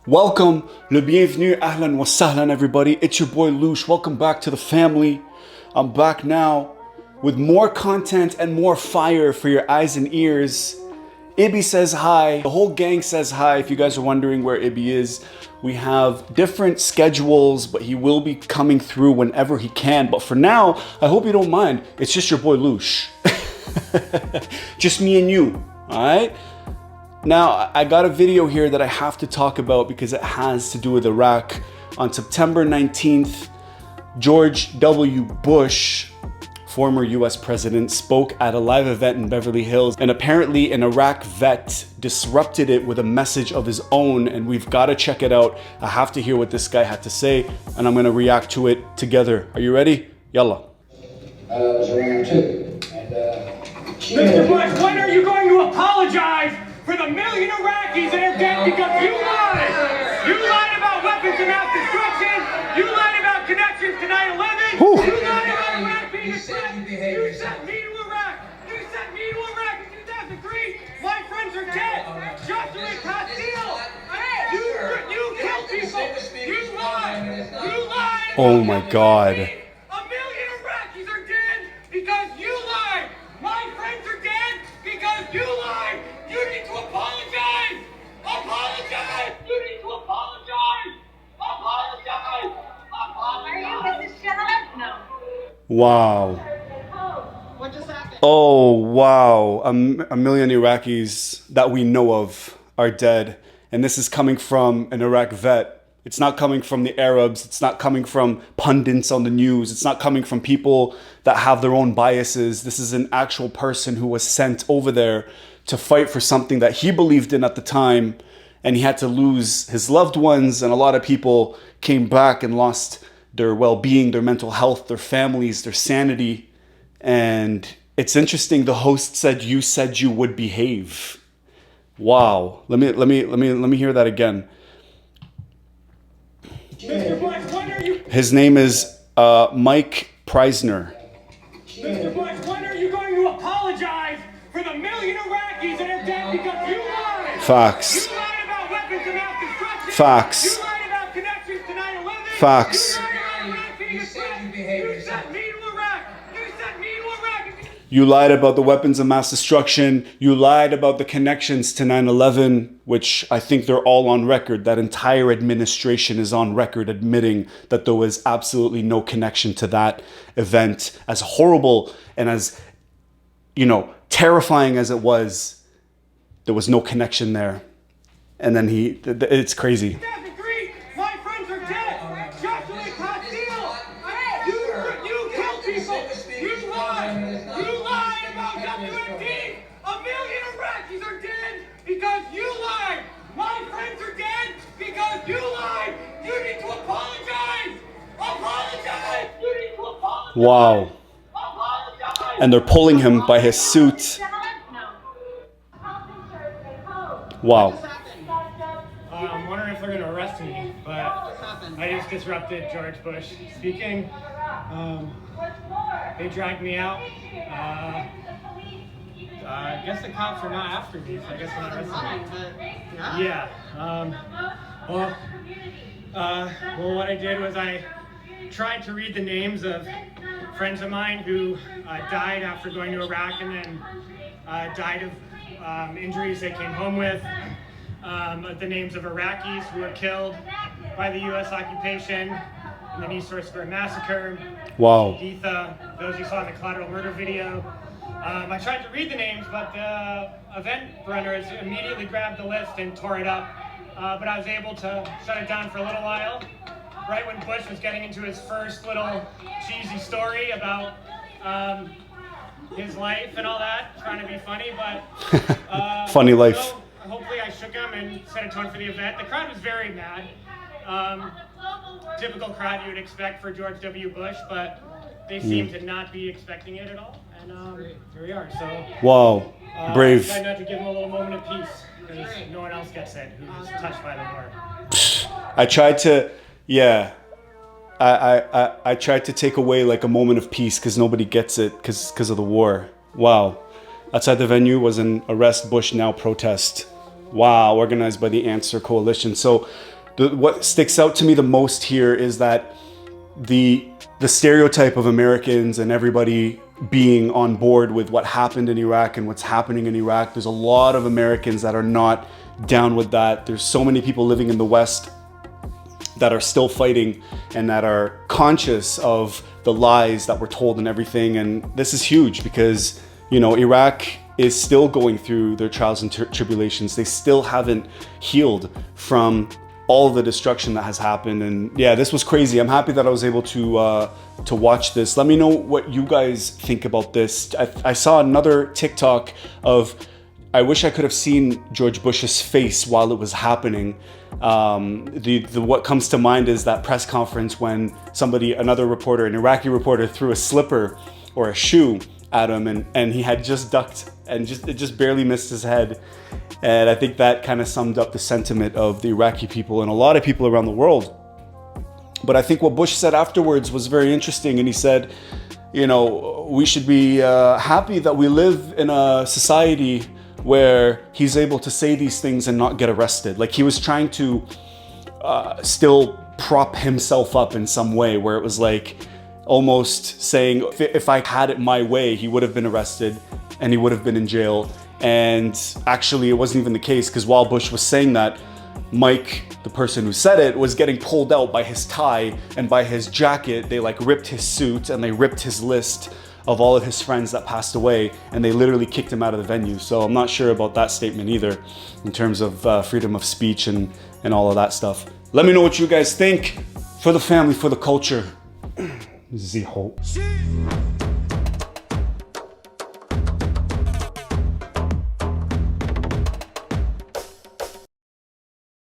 Welcome, le bienvenue, ahlan wa sahlan everybody. It's your boy Loush. Welcome back to the family. I'm back now with more content and more fire for your eyes and ears. Ibby says hi. The whole gang says hi. If you guys are wondering where Ibby is, we have different schedules, but he will be coming through whenever he can. But for now, I hope you don't mind. It's just your boy Loush. Just me and you, all right? Now, I got a video here that I have to talk about because it has to do with Iraq. On September 19th, George W. Bush, former US president, spoke at a live event in Beverly Hills, and apparently an Iraq vet disrupted it with a message of his own, and we've got to check it out. I have to hear what this guy had to say, and I'm going to react to it together. Are you ready? Yalla. Was around too. And, Mr. Bush, when are you going to apologize for the million Iraqis that are dead because you lied? You lied about weapons of mass destruction. You lied about connections to 9/11. Whew. You lied about Iraq being a threat. You You sent me to Iraq. You sent me to Iraq in 2003. My friends are dead. Joshua Castile. You killed people. You lied. You lied. Oh my God. A million Iraqis are dead because you lied. My friends are dead because you lied. You need to apologize. Apologize. You need to apologize. Apologize. Are you Mrs. Shelley? No. Wow. What just happened? Oh, wow. A million Iraqis that we know of are dead. And this is coming from an Iraq vet. It's not coming from the Arabs. It's not coming from pundits on the news. It's not coming from people that have their own biases. This is an actual person who was sent over there to fight for something that he believed in at the time. And he had to lose his loved ones. And a lot of people came back and lost their well-being, their mental health, their families, their sanity. And it's interesting. The host said you would behave. Wow. Let me hear that again. Mr. Bush, when are you? His name is Mike Prysner. Mr. Bush, when are you going to apologize for the million Iraqis that are dead because you lied? Facts. You lied about weapons of mass destruction. Facts. You lied about connections to 9/11. Facts. You lied about Iraq being a threat. You sent me to Iraq. You sent me to Iraq. You lied about the weapons of mass destruction. You lied about the connections to 9/11, which I think they're all on record. That entire administration is on record admitting that there was absolutely no connection to that event. As horrible and as, terrifying as it was, there was no connection there. And then it's crazy. 2003, my friends are dead. Joshua Castile. You killed people. You lied. You lied about WMD. A million Iraqis are dead because you lied. My friends are dead because you lied. You need to apologize. Apologize. You need to apologize. Wow. Apologize. And they're pulling him by his suit. Wow. I'm wondering if they're going to arrest me, but I just disrupted George Bush speaking. They dragged me out. I guess the cops are not after me, so I guess they're not arresting me. Yeah. Well, what I did was I tried to read the names of friends of mine who died after going to Iraq and then died of injuries they came home with. The names of Iraqis who were killed by the U.S. occupation in the East Square Massacre. Wow. Geetha, those you saw in the collateral murder video. I tried to read the names, but the event runners immediately grabbed the list and tore it up. But I was able to shut it down for a little while, right when Bush was getting into his first little cheesy story about his life and all that, trying to be funny, but Funny life. So hopefully I shook him and set a tone for the event. The crowd was very mad. Typical crowd you would expect for George W. Bush, but they seem to not be expecting it at all. And here we are. So Wow. Brave. I tried not to give him a little moment of peace because no one else gets it who's touched by the war. I tried to, yeah. I tried to take away like a moment of peace because nobody gets it because of the war. Wow. Outside the venue was an Arrest Bush Now protest. Wow, organized by the Answer Coalition. So what sticks out to me the most here is that the stereotype of Americans and everybody being on board with what happened in Iraq and what's happening in Iraq. There's a lot of Americans that are not down with that. There's so many people living in the West that are still fighting and that are conscious of the lies that were told and everything. And this is huge because, you know, Iraq is still going through their trials and tribulations. They still haven't healed from all the destruction that has happened. And yeah, this was crazy. I'm happy that I was able to watch this. Let me know what you guys think about this. I saw another TikTok of, I wish I could have seen George Bush's face while it was happening. What comes to mind is that press conference when another reporter, an Iraqi reporter, threw a slipper or a shoe at him, and he had just ducked and it just barely missed his head. And I think that kind of summed up the sentiment of the Iraqi people and a lot of people around the world. But I think what Bush said afterwards was very interesting. And he said, you know, we should be happy that we live in a society where he's able to say these things and not get arrested. Like he was trying to still prop himself up in some way, where it was like almost saying, if I had it my way, he would have been arrested and he would have been in jail. And actually it wasn't even the case, because while Bush was saying that, Mike, the person who said it, was getting pulled out by his tie and by his jacket. They like ripped his suit and they ripped his list of all of his friends that passed away, and they literally kicked him out of the venue. So I'm not sure about that statement either in terms of freedom of speech and all of that stuff. Let me know what you guys think. For the family, for the culture. This is hope.